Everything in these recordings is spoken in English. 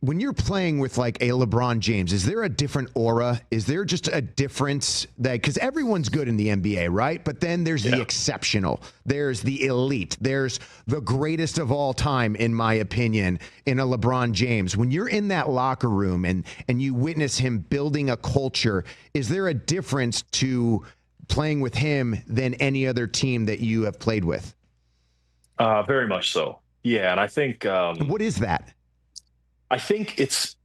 when you're playing with like a LeBron James, is there a different aura? Is there just a difference that, because everyone's good in the NBA, right? But then there's the exceptional, there's the elite, there's the greatest of all time, in my opinion, in a LeBron James. When you're in that locker room and you witness him building a culture, is there a difference to playing with him than any other team that you have played with? Very much so. Yeah, and I think what is that? I think it's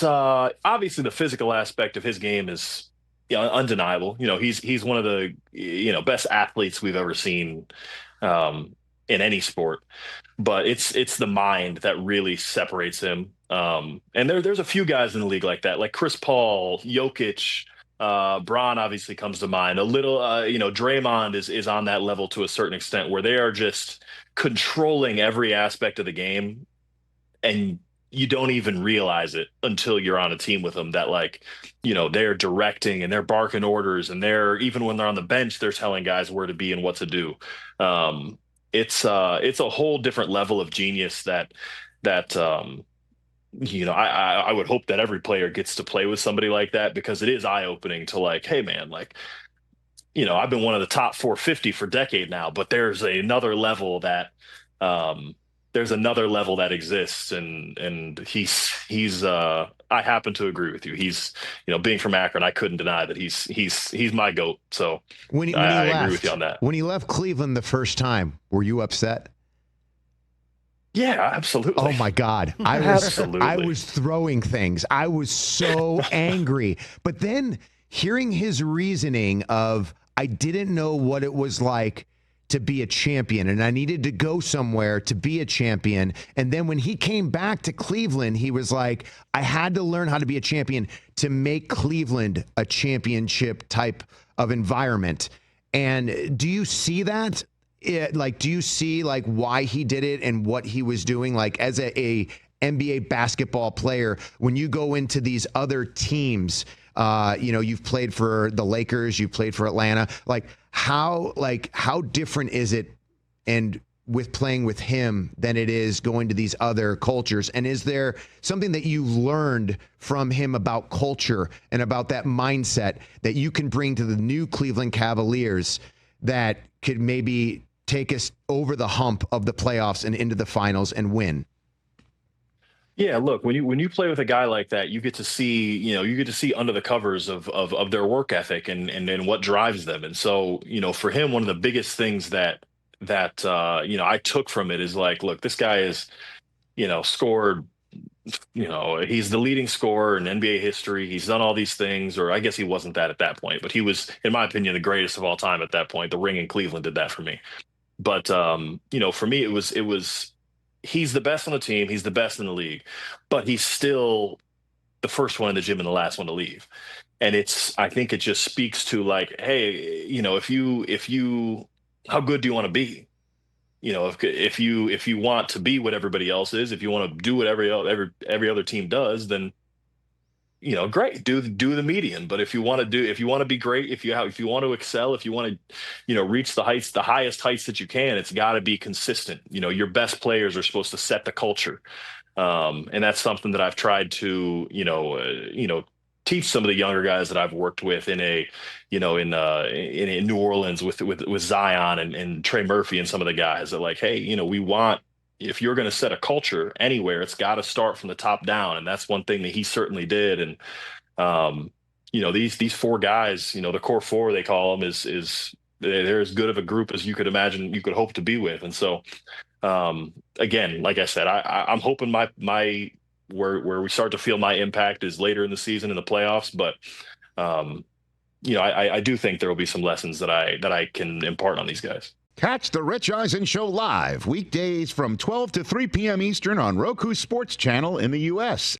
obviously the physical aspect of his game is undeniable. He's one of the best athletes we've ever seen in any sport. But it's the mind that really separates him. And there's a few guys in the league like that, like Chris Paul, Jokic, Bron obviously comes to mind. A little, Draymond is on that level to a certain extent, where they are just controlling every aspect of the game, and you don't even realize it until you're on a team with them, that they're directing and they're barking orders, and even when they're on the bench, they're telling guys where to be and what to do. It's a whole different level of genius that I would hope that every player gets to play with somebody like that, because it is eye-opening to hey man, I've been one of the top 450 for a decade now, but there's another level that exists, and he's I happen to agree with you. He's being from Akron, I couldn't deny that he's my GOAT. So I agree with you on that. When he left Cleveland the first time, were you upset? Yeah, absolutely. Oh my God. I was throwing things. I was so angry. But then hearing his reasoning of, I didn't know what it was like to be a champion, and I needed to go somewhere to be a champion. And then when he came back to Cleveland, he was like, I had to learn how to be a champion to make Cleveland a championship type of environment. And do you see that? Do you see why he did it and what he was doing? As a NBA basketball player, when you go into these other teams, you've played for the Lakers, you played for Atlanta. How different is it, and with playing with him, than it is going to these other cultures? And is there something that you've learned from him about culture and about that mindset that you can bring to the new Cleveland Cavaliers that could maybe take us over the hump of the playoffs and into the finals and win? Yeah, look, when you play with a guy like that, you get to see under the covers of their work ethic and what drives them. And so, for him, one of the biggest things that I took from it is look, this guy is, scored, he's the leading scorer in NBA history. He's done all these things, or I guess he wasn't that at that point, but he was, in my opinion, the greatest of all time at that point. The ring in Cleveland did that for me. But for me, it was he's the best on the team. He's the best in the league, but he's still the first one in the gym and the last one to leave. And I think it just speaks to hey, if you, how good do you want to be? If you want to be what everybody else is, if you want to do what every other team does, then great, do the median. But if you want to be great, if you want to excel, if you want to, reach the highest heights that you can, it's got to be consistent. Your best players are supposed to set the culture. And that's something that I've tried to, teach some of the younger guys that I've worked with in New Orleans with Zion and Trey Murphy and some of the guys that hey, if you're going to set a culture anywhere, it's got to start from the top down. And that's one thing that he certainly did. And, these four guys, the core four, they call them, they're as good of a group as you could imagine, you could hope to be with. And so, again, like I said, I'm hoping where we start to feel my impact is later in the season in the playoffs. But, I do think there will be some lessons that I can impart on these guys. Catch the Rich Eisen Show live weekdays from 12 to 3 p.m. Eastern on Roku Sports Channel in the U.S.